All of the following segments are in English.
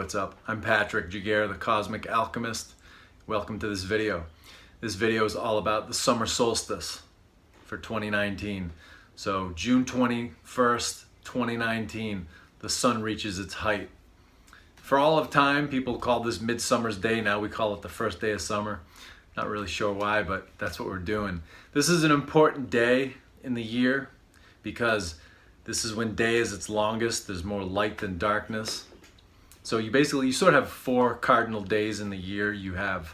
what's up? I'm Patrick Jaguar, the Cosmic Alchemist. Welcome to this video. This video is all about the summer solstice for 2019. So June 21st, 2019, the sun reaches its height. For all of time, people call this Midsummer's Day. Now we call it the first day of summer. Not really sure why, but that's what we're doing. This is an important day in the year because this is when day is its longest. There's more light than darkness. So you sort of have 4 cardinal days in the year. You have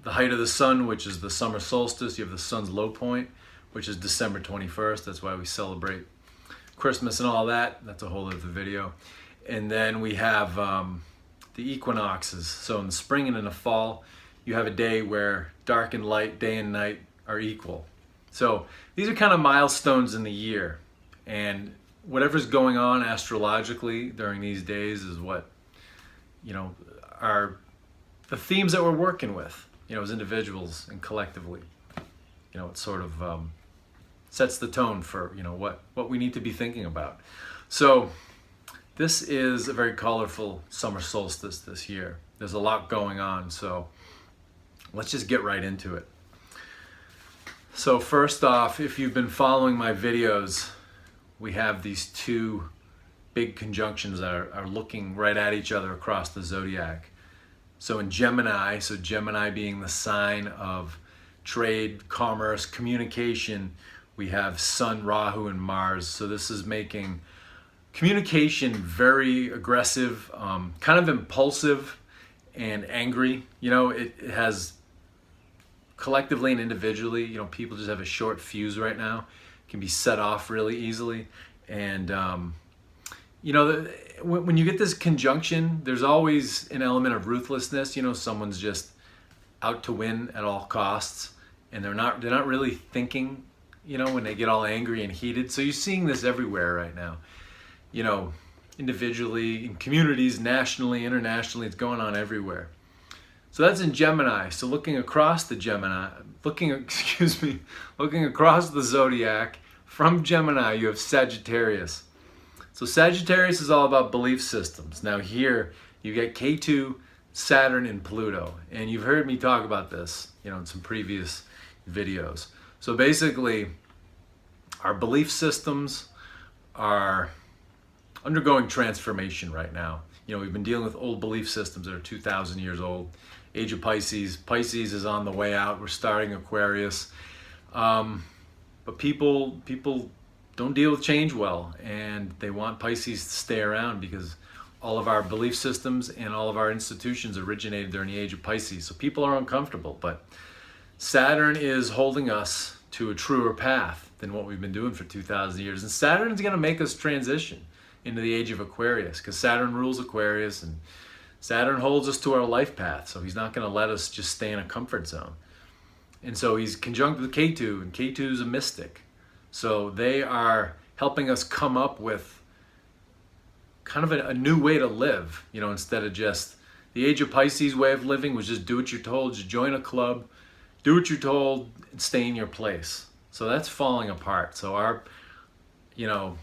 the height of the sun, which is the summer solstice. You have the sun's low point, which is December 21st. That's why we celebrate Christmas and all that. That's a whole other video. And then we have the equinoxes. So in the spring and in the fall, you have a day where dark and light, day and night are equal. So these are kind of milestones in the year. And whatever's going on astrologically during these days is what, are the themes that we're working with, as individuals and collectively. It sort of sets the tone for, what we need to be thinking about. So this is a very colorful summer solstice this year. There's a lot going on, so let's just get right into it. So first off, if you've been following my videos, we have these 2 big conjunctions that are looking right at each other across the zodiac. So in Gemini, so Gemini being the sign of trade, commerce, communication, we have Sun, Rahu, and Mars. So this is making communication very aggressive, kind of impulsive and angry. It has collectively and individually, people just have a short fuse right now. Can be set off really easily. And when you get this conjunction, there's always an element of ruthlessness. Someone's just out to win at all costs, and they're not really thinking, when they get all angry and heated. So you're seeing this everywhere right now. Individually, in communities, nationally, internationally, it's going on everywhere. So that's in Gemini. So looking across the zodiac, from Gemini, you have Sagittarius. So Sagittarius is all about belief systems. Now here, you get Ketu, Saturn, and Pluto. And you've heard me talk about this, in some previous videos. So basically, our belief systems are undergoing transformation right now. We've been dealing with old belief systems that are 2,000 years old. Age of Pisces. Pisces is on the way out. We're starting Aquarius. But people don't deal with change well, and they want Pisces to stay around because all of our belief systems and all of our institutions originated during the age of Pisces. So people are uncomfortable, but Saturn is holding us to a truer path than what we've been doing for 2,000 years. And Saturn is going to make us transition into the age of Aquarius because Saturn rules Aquarius, and Saturn holds us to our life path. So he's not going to let us just stay in a comfort zone. And so he's conjunct with Ketu, and Ketu is a mystic. So they are helping us come up with kind of a new way to live, instead of just the age of Pisces way of living was just do what you're told, just join a club, do what you're told, and stay in your place. So that's falling apart. So our, the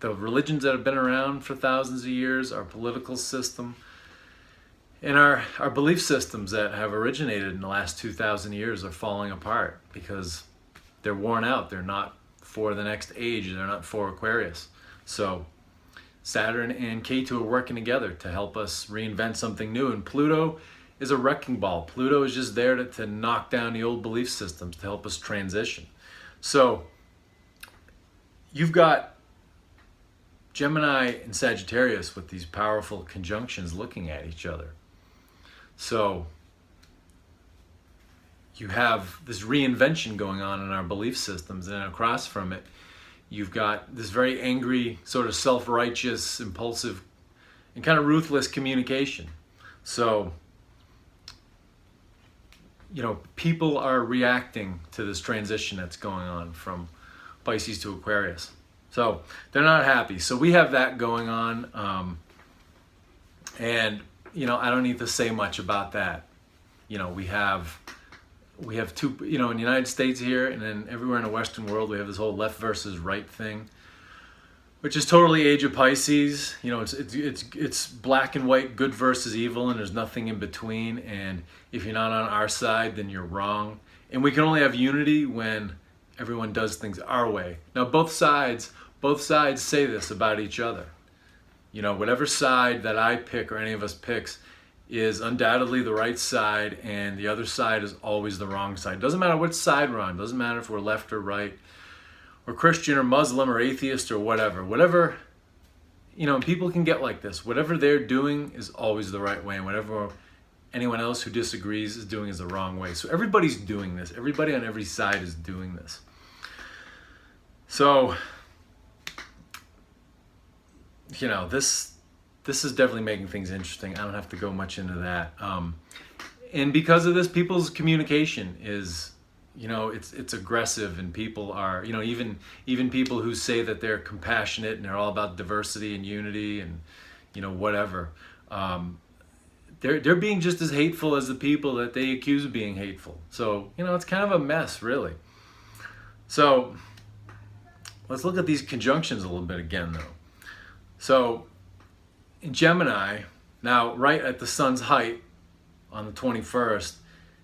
religions that have been around for thousands of years, our political system, and our belief systems that have originated in the last 2,000 years are falling apart because they're worn out. They're not for the next age. They're not for Aquarius. So Saturn and Ketu are working together to help us reinvent something new. And Pluto is a wrecking ball. Pluto is just there to knock down the old belief systems to help us transition. So you've got Gemini and Sagittarius with these powerful conjunctions looking at each other. So you have this reinvention going on in our belief systems, and across from it, you've got this very angry, sort of self-righteous, impulsive, and kind of ruthless communication. So, people are reacting to this transition that's going on from Pisces to Aquarius. So they're not happy. So we have that going on. And I don't need to say much about that. We have 2, in the United States here, and then everywhere in the Western world, we have this whole left versus right thing. which is totally age of Pisces. You know, it's black and white, good versus evil, and there's nothing in between. And if you're not on our side, then you're wrong. And we can only have unity when everyone does things our way. Now, both sides say this about each other. You know, whatever side that I pick or any of us picks is undoubtedly the right side, and the other side is always the wrong side. Doesn't matter which side we're on. Doesn't matter if we're left or right, or Christian or Muslim or atheist or whatever. Whatever, you know, people can get like this. Whatever they're doing is always the right way, and whatever anyone else who disagrees is doing is the wrong way. So everybody's doing this. Everybody on every side is doing this. So, you know, this is definitely making things interesting. I don't have to go much into that. And because of this, people's communication is, you know, it's aggressive, and people are, you know, even people who say that they're compassionate and they're all about diversity and unity and, you know, whatever. They're being just as hateful as the people that they accuse of being hateful. So, you know, it's kind of a mess, really. So let's look at these conjunctions a little bit again, though. So in Gemini, now right at the sun's height on the 21st,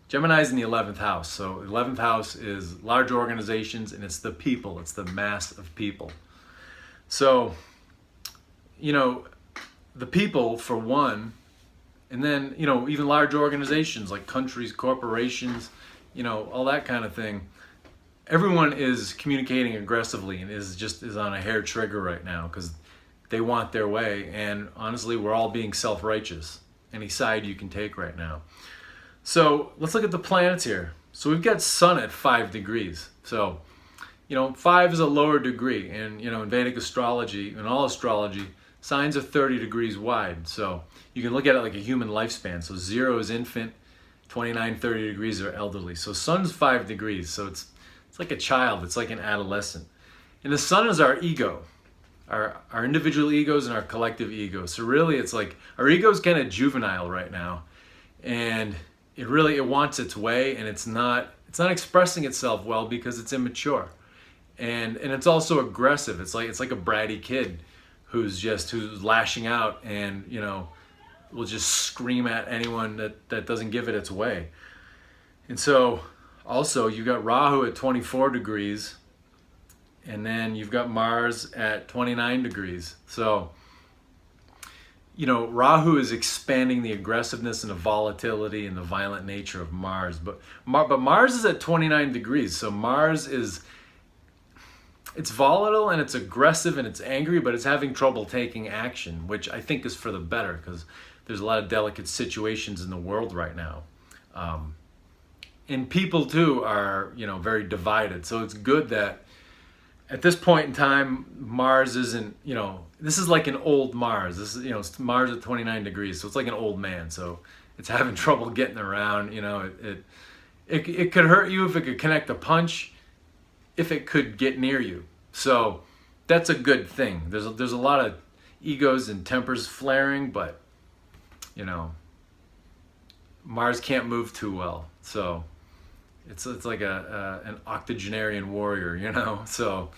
Gemini is in the 11th house. So the 11th house is large organizations, and it's the people. It's the mass of people. So, you know, the people, for one, and then, you know, even large organizations like countries, corporations, you know, all that kind of thing. Everyone is communicating aggressively and is on a hair trigger right now because they want their way. And honestly, we're all being self-righteous, any side you can take right now. So let's look at the planets here. So we've got Sun at 5 degrees. So, you know, 5 is a lower degree. And, you know, in Vedic astrology, in all astrology, signs are 30 degrees wide. So you can look at it like a human lifespan. So 0 is infant, 29, 30 degrees are elderly. So Sun's 5 degrees. So it's like a child. It's like an adolescent. And the Sun is our ego, our individual egos and our collective egos. So really, it's like our ego is kind of juvenile right now. And it wants its way, and it's not expressing itself well because it's immature, and it's also aggressive. It's like a bratty kid who's lashing out, and, you know, will just scream at anyone that doesn't give it its way. And so also you got Rahu at 24 degrees, and then you've got Mars at 29 degrees. So, you know, Rahu is expanding the aggressiveness and the volatility and the violent nature of Mars. But Mars is at 29 degrees. So Mars it's volatile and it's aggressive and it's angry, but it's having trouble taking action, which I think is for the better because there's a lot of delicate situations in the world right now. And people too are, you know, very divided. So it's good that at this point in time, Mars isn't, you know, this is like an old Mars. This is, you know, it's Mars at 29 degrees, so it's like an old man. So it's having trouble getting around. You know, it could hurt you if it could connect a punch, if it could get near you. So that's a good thing. There's a lot of egos and tempers flaring, but, you know, Mars can't move too well. So it's like an octogenarian warrior, you know. So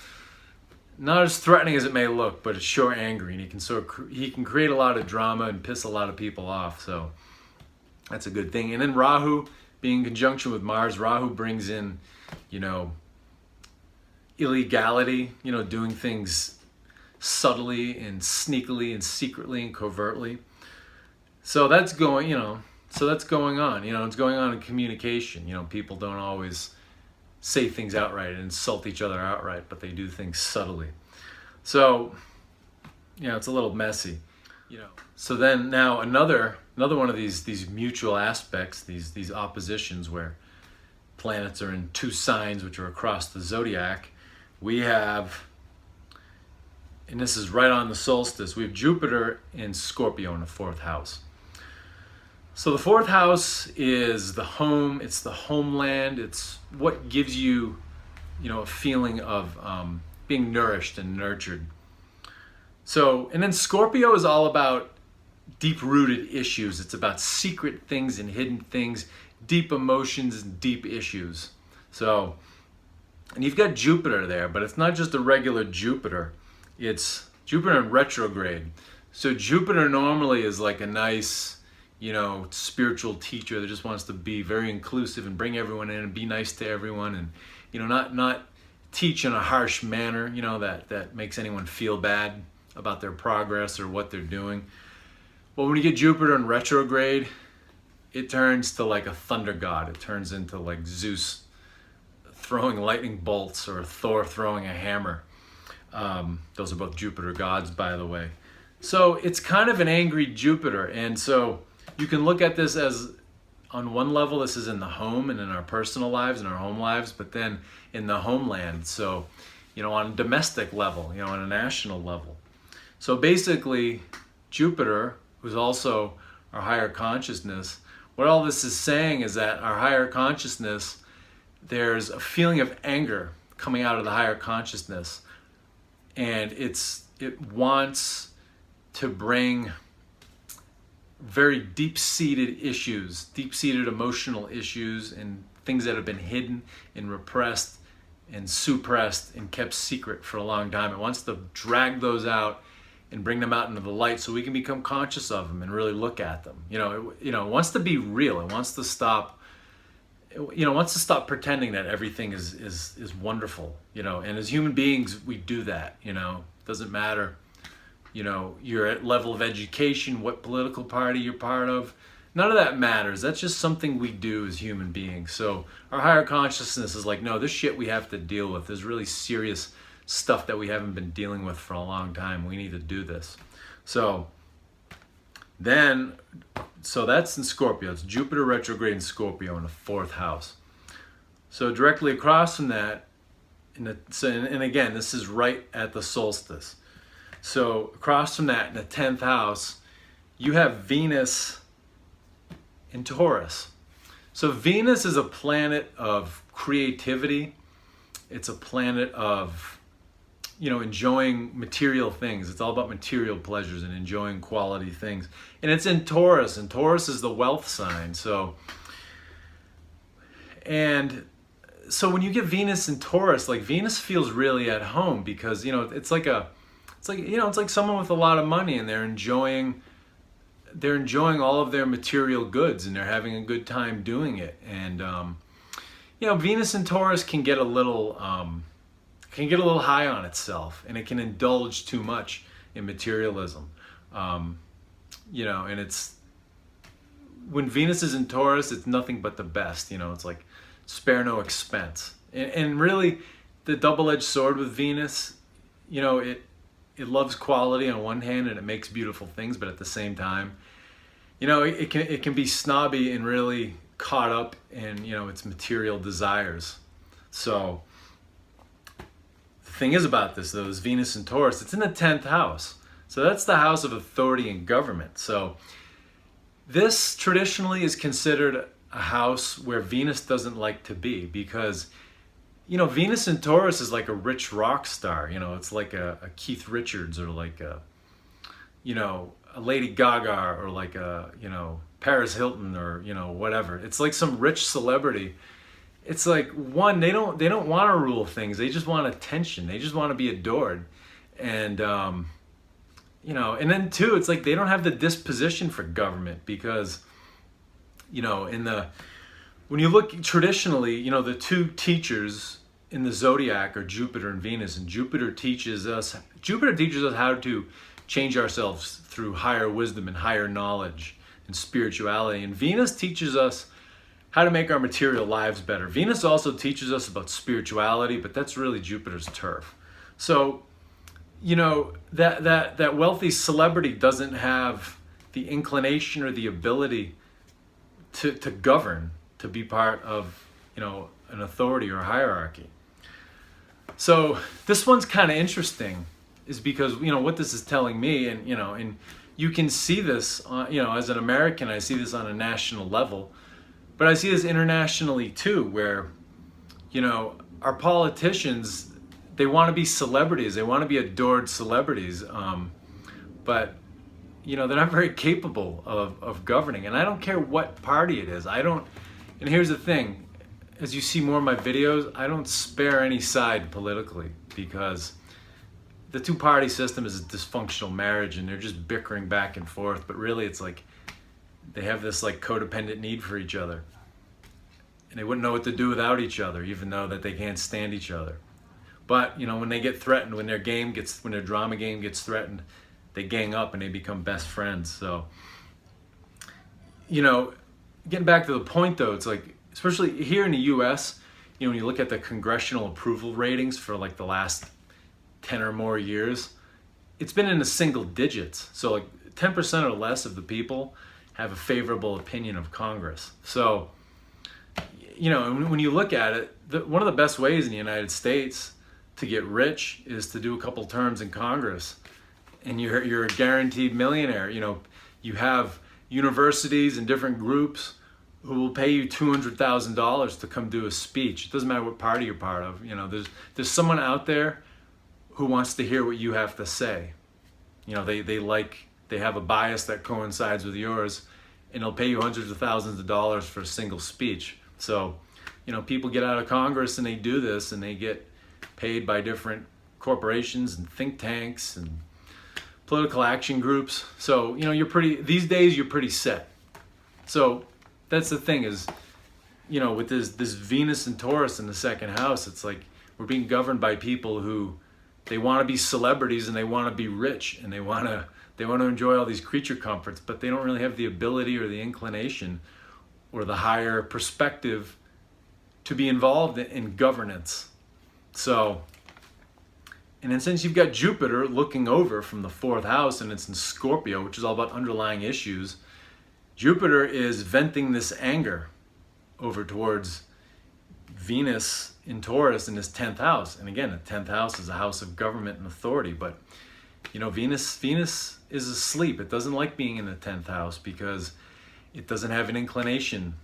not as threatening as it may look, but it's sure angry, and he can create a lot of drama and piss a lot of people off. So that's a good thing. And then Rahu being in conjunction with Mars, Rahu brings in, you know, illegality, you know, doing things subtly and sneakily and secretly and covertly. So that's going, you know, that's going on. You know, it's going on in communication. You know, people don't always say things outright and insult each other outright, but they do things subtly. So, you know, it's a little messy, you know. So then now another one of these mutual aspects, these oppositions where planets are in two signs which are across the zodiac, we have, and this is right on the solstice, we have Jupiter in Scorpio in the 4th house. So the 4th house is the home, it's the homeland, it's what gives you, you know, a feeling of being nourished and nurtured. So, and then Scorpio is all about deep-rooted issues. It's about secret things and hidden things, deep emotions and deep issues. So, and you've got Jupiter there, but it's not just a regular Jupiter. It's Jupiter in retrograde. So Jupiter normally is like a nice, spiritual teacher that just wants to be very inclusive and bring everyone in and be nice to everyone, and not teach in a harsh manner, that makes anyone feel bad about their progress or what they're doing. Well, when you get Jupiter in retrograde, it turns to like a thunder god. It turns into like Zeus throwing lightning bolts or Thor throwing a hammer. Those are both Jupiter gods, by the way. So it's kind of an angry Jupiter. And so you can look at this as, on one level, this is in the home and in our personal lives and our home lives, but then in the homeland. So, on a domestic level, on a national level. So basically, Jupiter, who's also our higher consciousness, what all this is saying is that our higher consciousness, there's a feeling of anger coming out of the higher consciousness. And it wants to bring very deep-seated issues, deep-seated emotional issues, and things that have been hidden and repressed and suppressed and kept secret for a long time. It wants to drag those out and bring them out into the light so we can become conscious of them and really look at them. It wants to be real. It wants to stop. Wants to stop pretending that everything is wonderful. And as human beings, we do that. Doesn't matter. Your level of education, what political party you're part of, none of that matters. That's just something we do as human beings. So our higher consciousness is like, no, this shit we have to deal with. There's really serious stuff that we haven't been dealing with for a long time. We need to do this. So that's in Scorpio. It's Jupiter retrograde in Scorpio in the 4th house. So directly across from that, and again, this is right at the solstice. So across from that, in the 10th house, you have Venus in Taurus. So Venus is a planet of creativity. It's a planet of, enjoying material things. It's all about material pleasures and enjoying quality things. And it's in Taurus, and Taurus is the wealth sign. So when you get Venus in Taurus, like Venus feels really at home because, it's like someone with a lot of money, and they're enjoying all of their material goods, and they're having a good time doing it. And Venus in Taurus can get a little high on itself, and it can indulge too much in materialism. And it's, when Venus is in Taurus, it's nothing but the best. It's like spare no expense. And really, the double-edged sword with Venus, it loves quality on one hand, and it makes beautiful things, but at the same time, it can be snobby and really caught up in, its material desires. So the thing is about this, though, is Venus in Taurus, it's in the 10th house. So that's the house of authority and government. So this traditionally is considered a house where Venus doesn't like to be, because Venus in Taurus is like a rich rock star. It's like a Keith Richards, or like a Lady Gaga, or like a, Paris Hilton, or, whatever. It's like some rich celebrity. It's like, one, they don't want to rule things. They just want attention. They just want to be adored. And, and then two, it's like they don't have the disposition for government, because, when you look traditionally, the two teachers in the zodiac are Jupiter and Venus, and Jupiter teaches us how to change ourselves through higher wisdom and higher knowledge and spirituality. And Venus teaches us how to make our material lives better. Venus also teaches us about spirituality, but that's really Jupiter's turf. So, that wealthy celebrity doesn't have the inclination or the ability to govern, to be part of, an authority or hierarchy. So this one's kind of interesting, is because, what this is telling me, and you can see this, as an American, I see this on a national level, but I see this internationally too, where, our politicians, they want to be celebrities, they want to be adored celebrities, but, they're not very capable of governing. And I don't care what party it is. And here's the thing, as you see more of my videos, I don't spare any side politically, because the two-party system is a dysfunctional marriage, and they're just bickering back and forth, but really it's like they have this like codependent need for each other, and they wouldn't know what to do without each other, even though that they can't stand each other. But you know, when they get threatened, when their drama game gets threatened, they gang up and they become best friends. So, you know, getting back to the point though, it's like, especially here in the US, you know, when you look at the congressional approval ratings for like the last 10 or more years, it's been in the single digits. So like 10% or less of the people have a favorable opinion of Congress. So, you know, when you look at it, one of the best ways in the United States to get rich is to do a couple terms in Congress, and you're a guaranteed millionaire. You know, you have universities and different groups who will pay you $200,000 to come do a speech. It doesn't matter what party you're part of. You know, there's someone out there who wants to hear what you have to say. You know, they have a bias that coincides with yours, and they'll pay you hundreds of thousands of dollars for a single speech. So, you know, people get out of Congress and they do this, and they get paid by different corporations and think tanks and political action groups. So, you know, these days you're pretty set. So that's the thing is, you know, with this Venus and Taurus in the second house, it's like we're being governed by people who, they want to be celebrities and they want to be rich and they want to enjoy all these creature comforts, but they don't really have the ability or the inclination or the higher perspective to be involved in governance. So, and then since you've got Jupiter looking over from the fourth house and it's in Scorpio, which is all about underlying issues, Jupiter is venting this anger over towards Venus in Taurus in his 10th house. And again, the 10th house is a house of government and authority, but you know, Venus is asleep. It doesn't like being in the 10th house because it doesn't have an inclination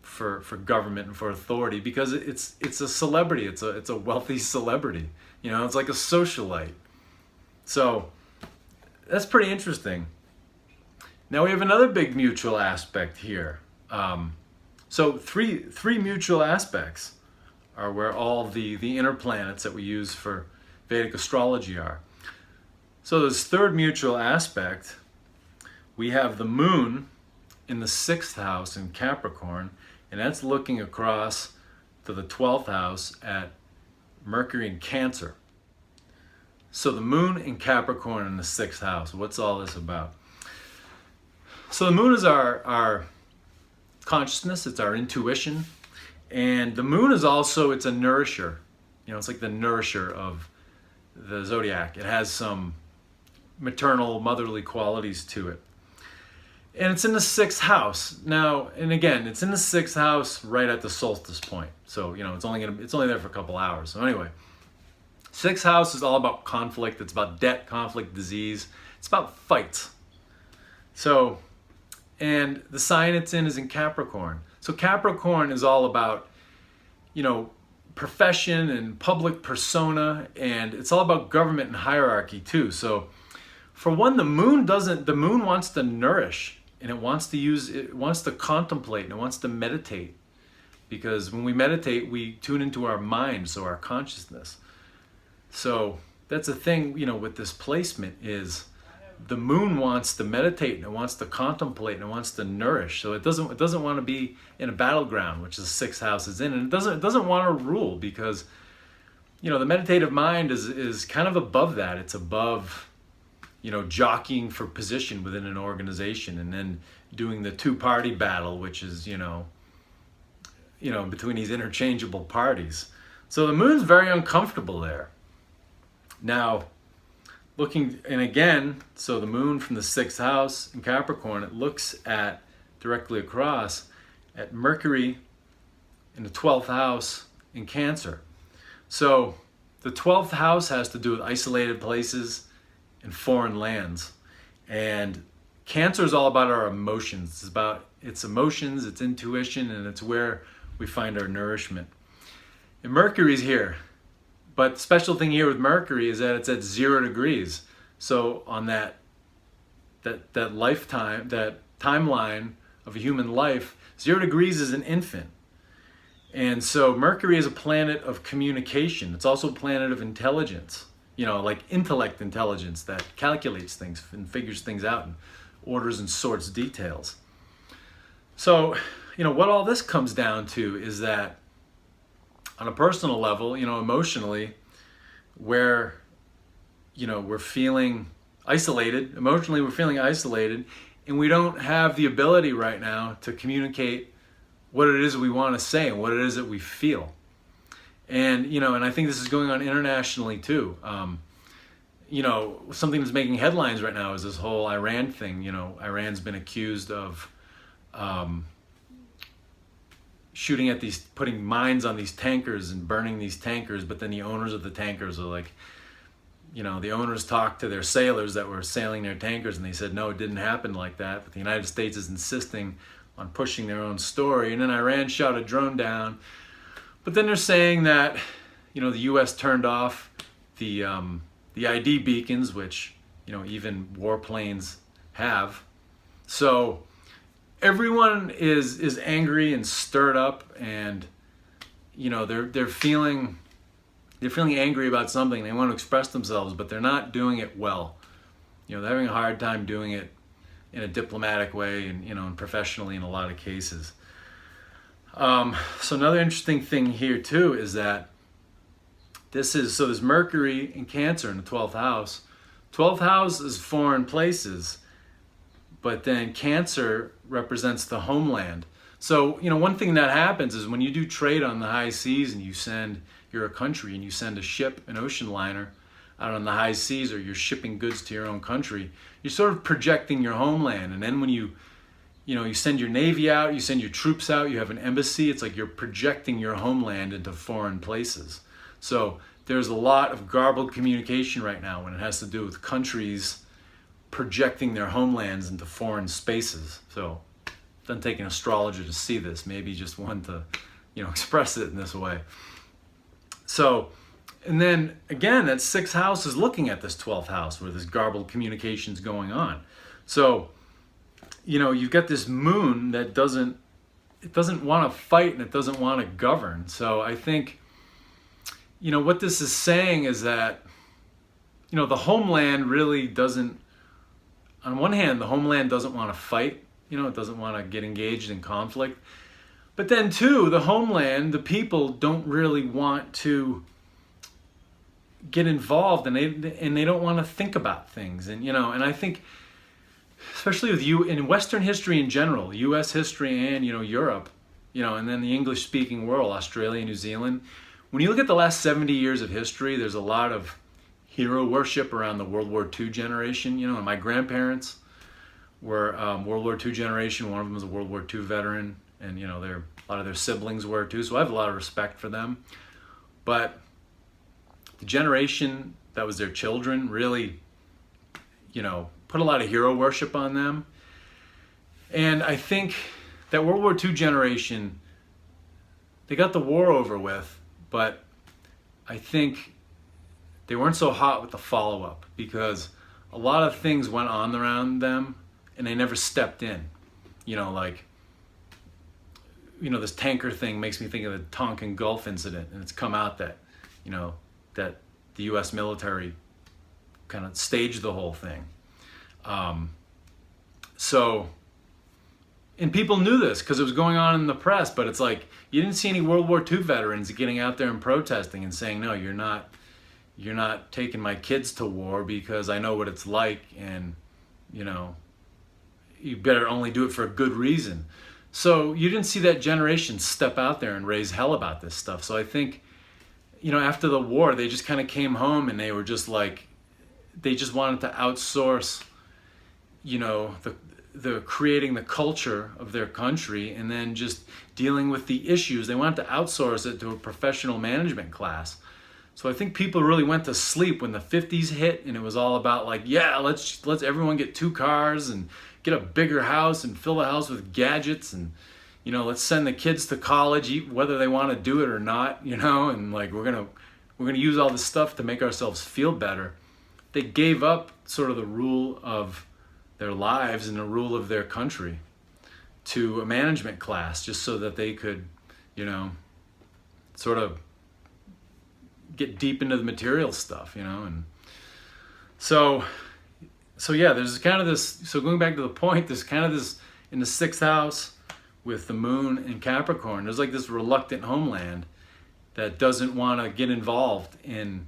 for government and for authority, because it's a celebrity. It's a wealthy celebrity. You know, it's like a socialite. So that's pretty interesting. Now we have another big mutual aspect here. So three mutual aspects are where all the inner planets that we use for Vedic astrology are. So this third mutual aspect, we have the moon in the 6th house in Capricorn, and that's looking across to the 12th house at Mercury in Cancer. So the moon in Capricorn in the 6th house, what's all this about? So the moon is our consciousness, it's our intuition, and the moon is also, it's a nourisher. You know, it's like the nourisher of the zodiac. It has some maternal, motherly qualities to it. And it's in the 6th house. Now, and again, it's in the 6th house right at the solstice point. So, you know, it's only there for a couple hours. So anyway, 6th house is all about conflict. It's about debt, conflict, disease. It's about fights. So, and the sign it's in is in Capricorn. So Capricorn is all about, you know, profession and public persona, and it's all about government and hierarchy too. So for one, the moon wants to nourish, and it wants to contemplate, and it wants to meditate. Because when we meditate, we tune into our mind, so our consciousness. So that's the thing, you know, with this placement is the moon wants to meditate, and it wants to contemplate, and it wants to nourish. So it doesn't want to be in a battleground, which the 6th house is in, and it doesn't want to rule, because, you know, the meditative mind is kind of above that. It's above, you know, jockeying for position within an organization and then doing the two-party battle, which is, you know, between these interchangeable parties. So the moon's very uncomfortable there. Now, looking, and again, so the moon from the 6th house in Capricorn, it looks at, directly across, at Mercury in the 12th house in Cancer. So the 12th house has to do with isolated places and foreign lands. And Cancer is all about our emotions. It's about its emotions, its intuition, and it's where we find our nourishment. And Mercury's here. But the special thing here with Mercury is that it's at 0 degrees. So on that lifetime, that timeline of a human life, 0 degrees is an infant. And so Mercury is a planet of communication. It's also a planet of intelligence like intellect intelligence that calculates things and figures things out and orders and sorts details. So, what all this comes down to is that on a personal level, emotionally, we're feeling isolated. Emotionally, we're feeling isolated, and we don't have the ability right now to communicate what it is we want to say and what it is that we feel. And, and I think this is going on internationally too. Something that's making headlines right now is this whole Iran thing. Iran's been accused of shooting at putting mines on these tankers and burning these tankers, but then the owners of the tankers are like, the owners talked to their sailors that were sailing their tankers, and they said, no, it didn't happen like that. But the United States is insisting on pushing their own story. And then Iran shot a drone down. But then they're saying that, the U.S. turned off the ID beacons, which, even warplanes have. So everyone is angry and stirred up, and, they're feeling angry about something. They want to express themselves, but they're not doing it well. They're having a hard time doing it in a diplomatic way and, and professionally in a lot of cases. So another interesting thing here too is that there's Mercury in Cancer in the 12th house. 12th house is foreign places, but then Cancer represents the homeland. So, one thing that happens is when you do trade on the high seas and you're a country and you send a ship, an ocean liner, out on the high seas, or you're shipping goods to your own country, you're sort of projecting your homeland. And then when you send your navy out, you send your troops out, you have an embassy, it's like you're projecting your homeland into foreign places. So there's a lot of garbled communication right now when it has to do with countries projecting their homelands into foreign spaces. So it doesn't take an astrologer to see this, maybe just one to, express it in this way. So, and then again, that 6th house is looking at this 12th house where this garbled communication is going on. So, you've got this moon that doesn't want to fight and it doesn't want to govern. So I think, what this is saying is that, the homeland really doesn't, on one hand, the homeland doesn't want to fight, it doesn't want to get engaged in conflict. But then too, the homeland, the people don't really want to get involved, and they don't want to think about things. And, and I think, especially with you in Western history in general, U.S. history and, Europe, and then the English-speaking world, Australia, New Zealand, when you look at the last 70 years of history, there's a lot of hero worship around the World War II generation. And my grandparents were World War II generation. One of them was a World War II veteran, and, a lot of their siblings were too. So I have a lot of respect for them. But the generation that was their children really, put a lot of hero worship on them. And I think that World War II generation, they got the war over with, but I think they weren't so hot with the follow-up because a lot of things went on around them and they never stepped in. This tanker thing makes me think of the Tonkin Gulf incident, and it's come out that, that the U.S. military kind of staged the whole thing. And people knew this because it was going on in the press, but it's like you didn't see any World War II veterans getting out there and protesting and saying, no, you're not taking my kids to war because I know what it's like, and you better only do it for a good reason. So you didn't see that generation step out there and raise hell about this stuff. So I think, after the war, they just kind of came home and they were just like, they just wanted to outsource, the creating the culture of their country and then just dealing with the issues. They wanted to outsource it to a professional management class. So I think people really went to sleep when the 50s hit, and it was all about like, yeah, let's everyone get 2 cars and get a bigger house and fill the house with gadgets, and let's send the kids to college, whether they want to do it or not, and like we're gonna use all this stuff to make ourselves feel better. They gave up sort of the rule of their lives and the rule of their country to a management class just so that they could, sort of, get deep into the material stuff, you know. And so yeah, there's kind of this, so going back to the point, there's kind of this, in the 6th house with the moon in Capricorn, there's like this reluctant homeland that doesn't want to get involved in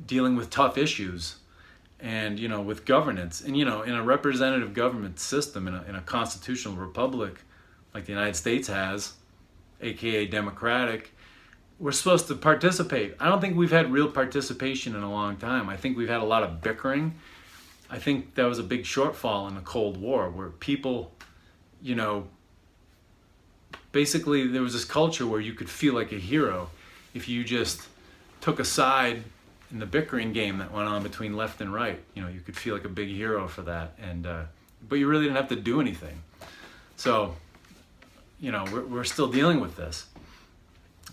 dealing with tough issues and, you know, with governance. And, you know, in a representative government system, in a constitutional republic like the United States has, aka democratic, we're supposed to participate. I don't think we've had real participation in a long time. I think we've had a lot of bickering. I think that was a big shortfall in the Cold War, where people, you know, basically there was this culture where you could feel like a hero if you just took a side in the bickering game that went on between left and right. You know, you could feel like a big hero for that, and but you really didn't have to do anything. So, you know, we're still dealing with this.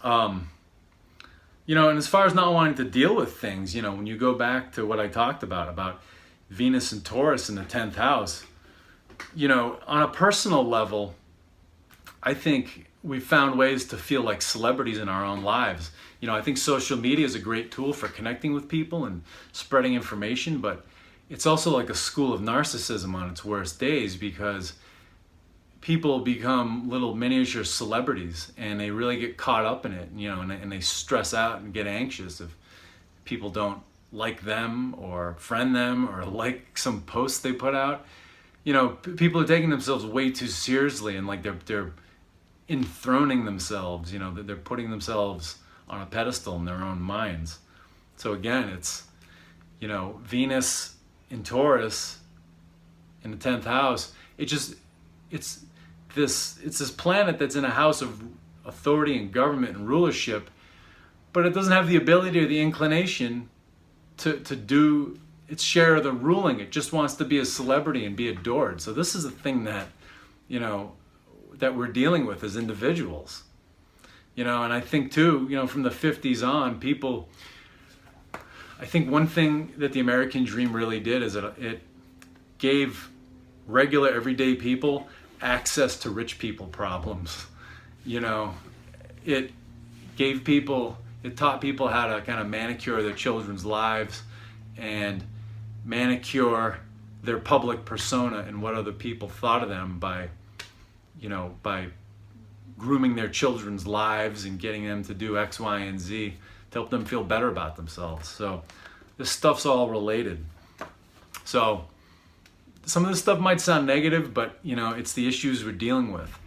You know, and as far as not wanting to deal with things, you know, when you go back to what I talked about Venus and Taurus in the 10th house, you know, on a personal level, I think we've found ways to feel like celebrities in our own lives. You know, I think social media is a great tool for connecting with people and spreading information, but it's also like a school of narcissism on its worst days, because people become little miniature celebrities and they really get caught up in it, you know, and they stress out and get anxious if people don't like them or friend them or like some posts they put out. You know, people are taking themselves way too seriously, and like they're enthroning themselves, you know, they're putting themselves on a pedestal in their own minds. So again, it's, you know, Venus in Taurus in the 10th house, it's this planet that's in a house of authority and government and rulership, but it doesn't have the ability or the inclination to do its share of the ruling. It just wants to be a celebrity and be adored. So this is a thing that, you know, that we're dealing with as individuals. You know, and I think too, you know, from the 50s on, people, I think one thing that the American dream really did is that it gave regular everyday people access to rich people problems. You know, it taught people how to kind of manicure their children's lives and manicure their public persona and what other people thought of them by grooming their children's lives and getting them to do X, Y, and Z to help them feel better about themselves. So this stuff's all related. So some of this stuff might sound negative, but, you know, it's the issues we're dealing with.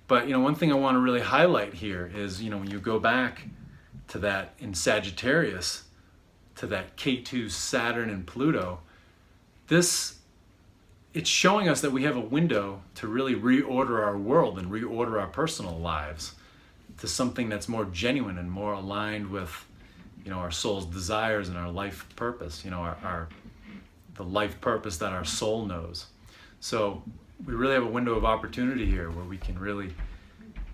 But, you know, one thing I want to really highlight here is, you know, when you go back to that in Sagittarius, to that K2 Saturn and Pluto, it's showing us that we have a window to really reorder our world and reorder our personal lives to something that's more genuine and more aligned with, you know, our soul's desires and our life purpose, you know, the life purpose that our soul knows. So we really have a window of opportunity here where we can really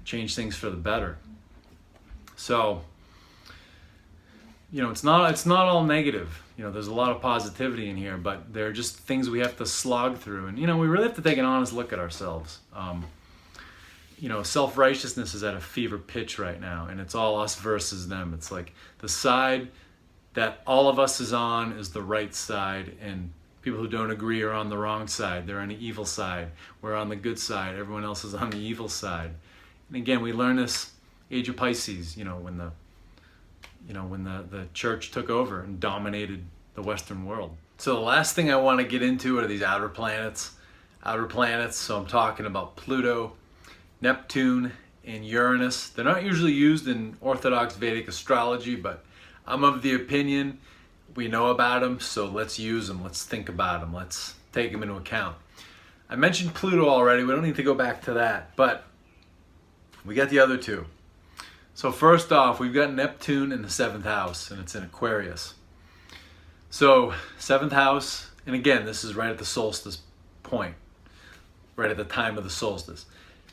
change things for the better. So, you know, it's not all negative. You know, there's a lot of positivity in here, but there are just things we have to slog through. And, you know, we really have to take an honest look at ourselves. You know, self-righteousness is at a fever pitch right now, and it's all us versus them. It's like the side that all of us is on is the right side, and people who don't agree are on the wrong side. They're on the evil side. We're on the good side. Everyone else is on the evil side. And again, we learn this age of Pisces, you know, when the church took over and dominated the Western world. So the last thing I want to get into are these outer planets. So I'm talking about Pluto, Neptune, and Uranus. They're not usually used in Orthodox Vedic astrology, but I'm of the opinion we know about them, so let's use them. Let's think about them. Let's take them into account. I mentioned Pluto already. We don't need to go back to that, but we got the other two. So first off, we've got Neptune in the 7th house, and it's in Aquarius. So 7th house, and again, this is right at the solstice point, right at the time of the solstice.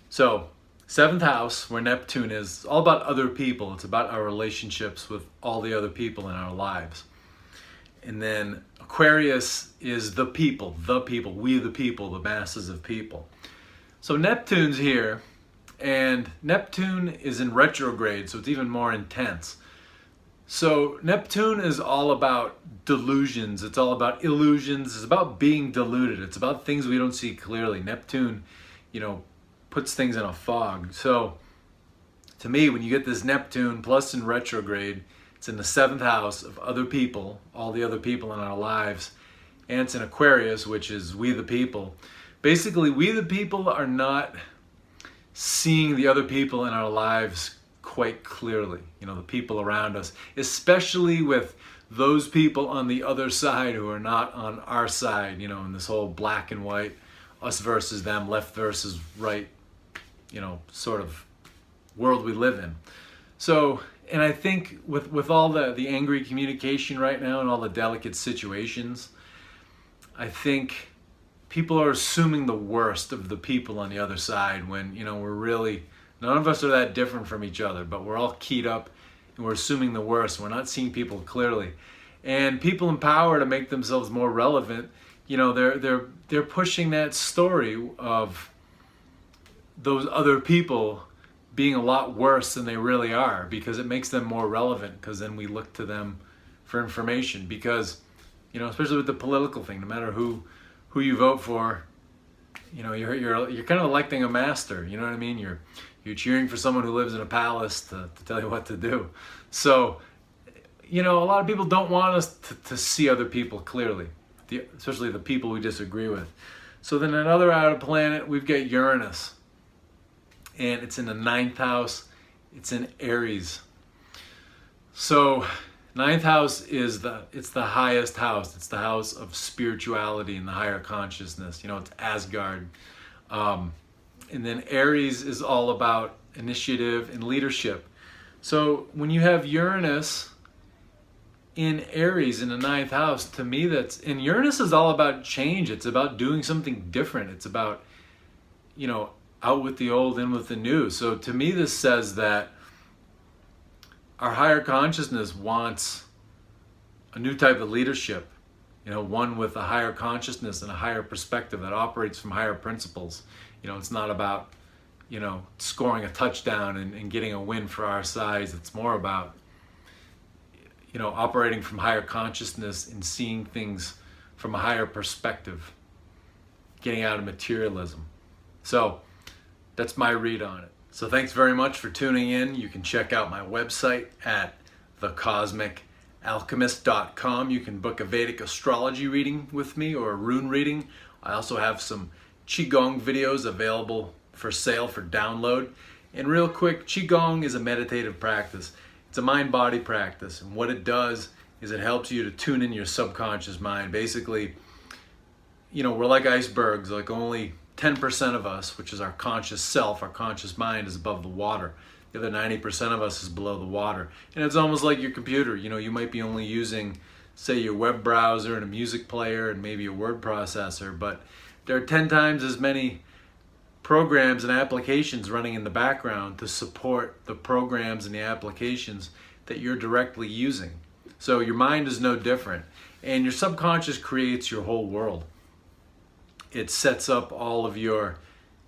So 7th house, where Neptune is, all about other people. It's about our relationships with all the other people in our lives. And then Aquarius is the people, we the people, the masses of people. So Neptune's here, and Neptune is in retrograde, so it's even more intense. So Neptune is all about delusions. It's all about illusions. It's about being deluded. It's about things we don't see clearly. Neptune, puts things in a fog. So to me, when you get this Neptune plus in retrograde, it's in the 7th house of other people, all the other people in our lives, and it's in Aquarius, which is we the people. Basically, we the people are not seeing the other people in our lives quite clearly, the people around us, especially with those people on the other side who are not on our side, in this whole black and white, us versus them, left versus right, sort of world we live in. So, and I think with all the angry communication right now and all the delicate situations, I think people are assuming the worst of the people on the other side when, we're really, none of us are that different from each other, but we're all keyed up and we're assuming the worst. We're not seeing people clearly. And people in power, to make themselves more relevant, they're pushing that story of those other people being a lot worse than they really are, because it makes them more relevant, because then we look to them for information. Because, especially with the political thing, no matter who you vote for, you're kind of electing a master. You know what I mean? You're cheering for someone who lives in a palace to tell you what to do. So, a lot of people don't want us to see other people clearly, especially the people we disagree with. So then another outer planet, we've got Uranus, and it's in the 9th house. It's in Aries. So 9th house is the highest house. It's the house of spirituality and the higher consciousness. It's Asgard. And then Aries is all about initiative and leadership. So when you have Uranus in Aries in the 9th house, to me and Uranus is all about change. It's about doing something different. It's about, out with the old, in with the new. So to me, this says that our higher consciousness wants a new type of leadership, one with a higher consciousness and a higher perspective that operates from higher principles. It's not about, scoring a touchdown and getting a win for our size. It's more about, operating from higher consciousness and seeing things from a higher perspective, getting out of materialism. So that's my read on it. So thanks very much for tuning in. You can check out my website at thecosmicalchemist.com. You can book a Vedic astrology reading with me or a rune reading. I also have some Qigong videos available for sale for download. And real quick, Qigong is a meditative practice. It's a mind-body practice. And what it does is it helps you to tune in your subconscious mind. Basically, we're like icebergs, like only 10% of us, which is our conscious self, our conscious mind, is above the water. The other 90% of us is below the water. And it's almost like your computer. You might be only using, say, your web browser and a music player and maybe a word processor, but there are 10 times as many programs and applications running in the background to support the programs and the applications that you're directly using. So your mind is no different. And your subconscious creates your whole world. It sets up all of your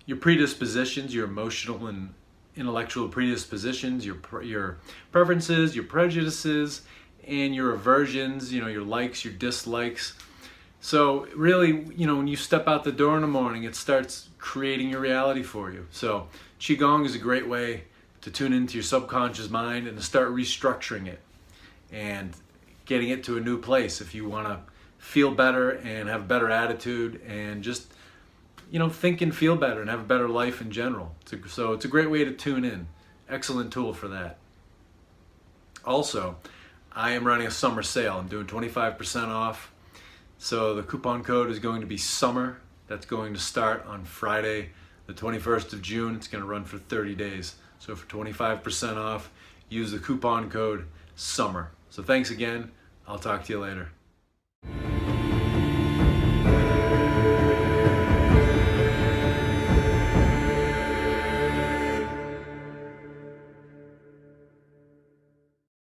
predispositions, your emotional and intellectual predispositions, your preferences, your prejudices, and your aversions, your likes, your dislikes. So really, when you step out the door in the morning, it starts creating your reality for you. So Qigong is a great way to tune into your subconscious mind and to start restructuring it and getting it to a new place if you want to feel better and have a better attitude and just, think and feel better and have a better life in general. So it's a great way to tune in. Excellent tool for that. Also, I am running a summer sale. I'm doing 25% off. So the coupon code is going to be SUMMER. That's going to start on Friday, the 21st of June. It's going to run for 30 days. So for 25% off, use the coupon code SUMMER. So thanks again. I'll talk to you later.